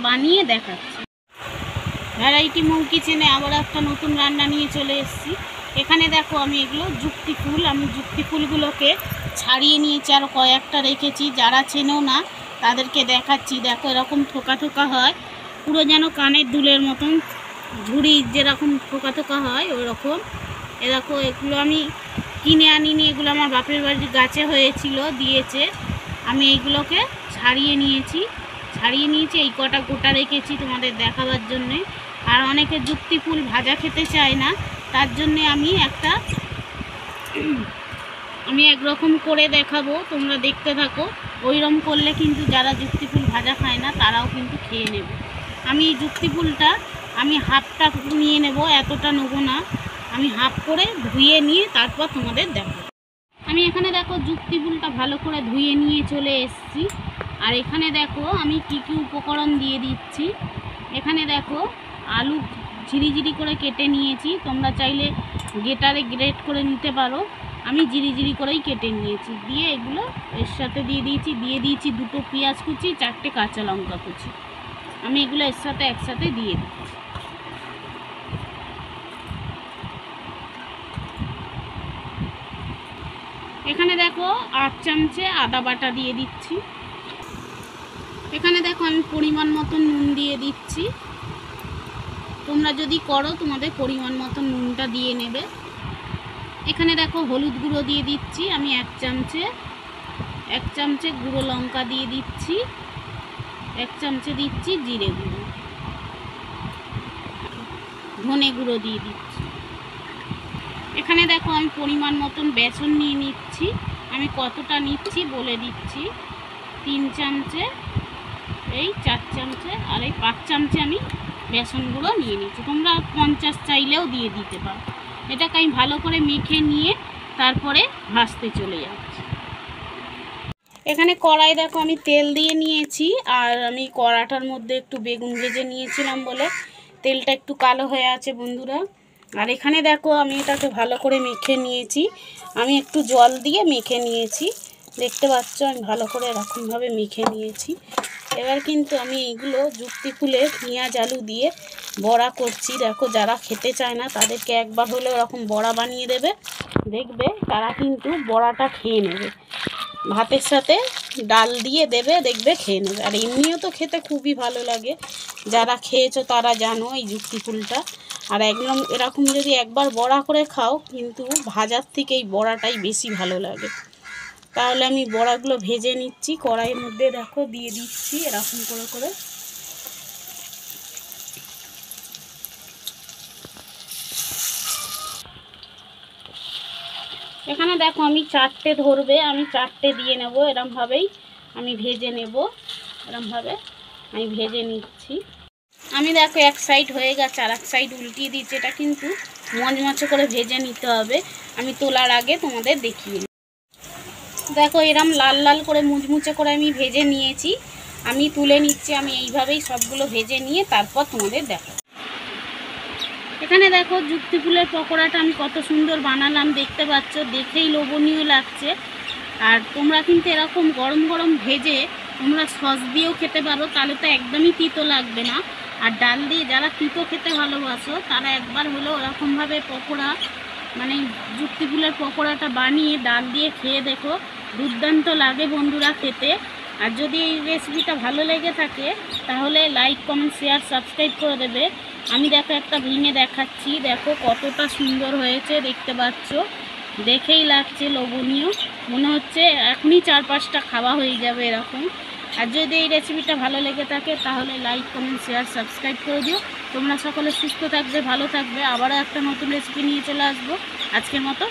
বানিয়ে দেখাচ্ছি। ভ্যারাইটি মৌ কিচেনে আবার একটা নতুন রান্না নিয়ে চলে এসেছি। এখানে দেখো আমি এগুলো যুক্তি ফুল, আমি যুক্তি ফুলগুলোকে ছাড়িয়ে নিয়েছি, আরও কয়েকটা রেখেছি। যারা চেনেও না তাদেরকে দেখাচ্ছি। দেখো এরকম থোকা থোকা হয়, পুরো যেন কানের দুলের মতন, ঝুড়ি যেরকম থোকা থোকা হয় ওই রকম। এ দেখো এগুলো আমি কিনে আনিনি, এগুলো আমার বাপের বাড়ির গাছে হয়েছিল, দিয়েছে। আমি এইগুলোকে ছাড়িয়ে নিয়েছি। এই কটা গোটা রেখেছি তোমাদের দেখাবার জন্যে। আর অনেকে যুক্তি ফুল ভাজা খেতে চায় না, তার জন্যে আমি একরকম করে দেখাবো, তোমরা দেখতে থাকো। ওইরকম করলে কিন্তু যারা যুক্তি ফুল ভাজা খায় না তারাও কিন্তু খেয়ে নেবে। আমি এই যুক্তি ফুলটা আমি হাফটা নিয়ে নেব, এতটা নেবো না। আমি হাফ করে ধুয়ে নিয়ে তারপর তোমাদের দেখাবো। আমি এখানে দেখো যুক্তি ফুলটা ভালো করে ধুয়ে নিয়ে চলে এসেছি। আর এখানে দেখো আমি কি কি উপকরণ দিয়ে দিচ্ছি। এখানে দেখো আলু ঝিরিঝিরি করে কেটে নিয়েছি, তোমরা চাইলে গ্রেটারে গ্রেট করে নিতে পারো। আমি ঝিরিঝিরি করেই কেটে নিয়েছি, দিয়ে এগুলো এর সাথে দিয়ে দিয়েছি 2টো পেঁয়াজ কুচি, 4টে কাঁচা লঙ্কা কুচি। আমি এগুলো এর সাথে একসাথে দিয়ে দিচ্ছি। এখানে দেখো 8 চামচে আদা বাটা দিয়ে দিচ্ছি। এখানে দেখো আমি পরিমাণ মতন নুন দিয়ে দিচ্ছি। তোমরা যদি করো তোমাদের পরিমাণ মতন নুনটা দিয়ে নেবে। এখানে দেখো হলুদ গুঁড়ো দিয়ে দিচ্ছি আমি 1 চামচে গুঁড়ো লঙ্কা দিয়ে দিচ্ছি, 1 চামচে দিচ্ছি জিরে গুঁড়ো, ধনে গুঁড়ো দিয়ে দিচ্ছি। এখানে দেখো আমি পরিমাণ মতন বেসন নিয়ে নিচ্ছি। আমি কতটা নিচ্ছি বলে দিচ্ছি, 3 চামচে, এই 4 চামচে আর এই 5 চামচে আমি বেসন গুঁড়ো নিয়ে নিচ্ছি। তোমরা 50 চাইলেও দিয়ে দিতে পারো। এটাকে আমি ভালো করে মেখে নিয়ে তারপরে ভাজতে চলে যাচ্ছি। এখানে কড়াই দেখো আমি তেল দিয়ে নিয়েছি, আর আমি কড়াটার মধ্যে একটু বেগুন ভেজে নিয়েছিলাম বলে তেলটা একটু কালো হয়ে আছে বন্ধুরা। আর এখানে দেখো আমি এটাকে ভালো করে মেখে নিয়েছি, আমি একটু জল দিয়ে মেখে নিয়েছি, দেখতে পাচ্ছ আমি ভালো করে এরকমভাবে মেখে নিয়েছি। এবার কিন্তু আমি এইগুলো যুক্তি ফুলে পেঁয়াজ আলু দিয়ে বড়া করছি। দেখো যারা খেতে চায় না তাদেরকে একবার হলে ওরকম বড়া বানিয়ে দেবে, দেখবে তারা কিন্তু বড়াটা খেয়ে নেবে। ভাতের সাথে ডাল দিয়ে দেবে, দেখবে খেয়ে নেবে। আর এমনিও তো খেতে খুবই ভালো লাগে, যারা খেয়েছো তারা জানো এই যুক্তি ফুলটা। আর একদম এরকম যদি একবার বড়া করে খাও, কিন্তু ভাজার থেকে এই বড়াটাই বেশি ভালো লাগে। তাহলে আমি বড়াগুলো ভেজে নিচ্ছি, কড়াইয়ের মধ্যে দেখো দিয়ে দিচ্ছি এরকম করে করে। এখানে দেখো আমি 4টে ধরবে, আমি 4টে দিয়ে নেব, এরমভাবেই আমি ভেজে নেব। এরমভাবে আমি ভেজে নিচ্ছি। আমি দেখো এক সাইড হয়ে গেছে, আর এক সাইড উল্টিয়ে দিচ্ছি। এটা কিন্তু মচমচে করে ভেজে নিতে হবে। আমি তোলার আগে তোমাদের দেখিয়ে নিই। দেখো এরম লাল লাল করে মুচমুচে করে আমি ভেজে নিয়েছি, আমি তুলে নিচ্ছি। আমি এইভাবেই সবগুলো ভেজে নিয়ে তারপর তোমাদের দেখো। এখানে দেখো যুক্তি ফুলের পকোড়াটা আমি কত সুন্দর বানালাম, দেখতে পাচ্ছ, দেখেই লোভনীয় লাগছে। আর তোমরা কিন্তু এরকম গরম গরম ভেজে তোমরা সস দিয়েও খেতে পারো, তাহলে তো একদমই তিতো লাগবে না। আর ডাল দিয়ে যারা তিতো খেতে ভালোবাসো তারা একবার হলেও ওরকমভাবে পকোড়া, মানে যুক্তি ফুলের পকোড়াটা বানিয়ে ডাল দিয়ে খেয়ে দেখো, দুর্দান্ত লাগে বন্ধুরা খেতে। আর যদি এই রেসিপিটা ভালো লেগে থাকে তাহলে লাইক কমেন্ট শেয়ার সাবস্ক্রাইব করে দেবে। আমি দেখো একটা ভেঙে দেখাচ্ছি, দেখো কতটা সুন্দর হয়েছে, দেখতে পাচ্ছ, দেখেই লাগছে লোভনীয়, মনে হচ্ছে এখনই 4-5টা খাওয়া হয়ে যাবে এরকম। আর যদি এই রেসিপিটা ভালো লেগে থাকে তাহলে লাইক কমেন্ট শেয়ার সাবস্ক্রাইব করে দিও। তোমরা সকলে সুস্থ থাকবে, ভালো থাকবে। আবারও একটা নতুন রেসিপি নিয়ে চলে আসবো। আজকের মতো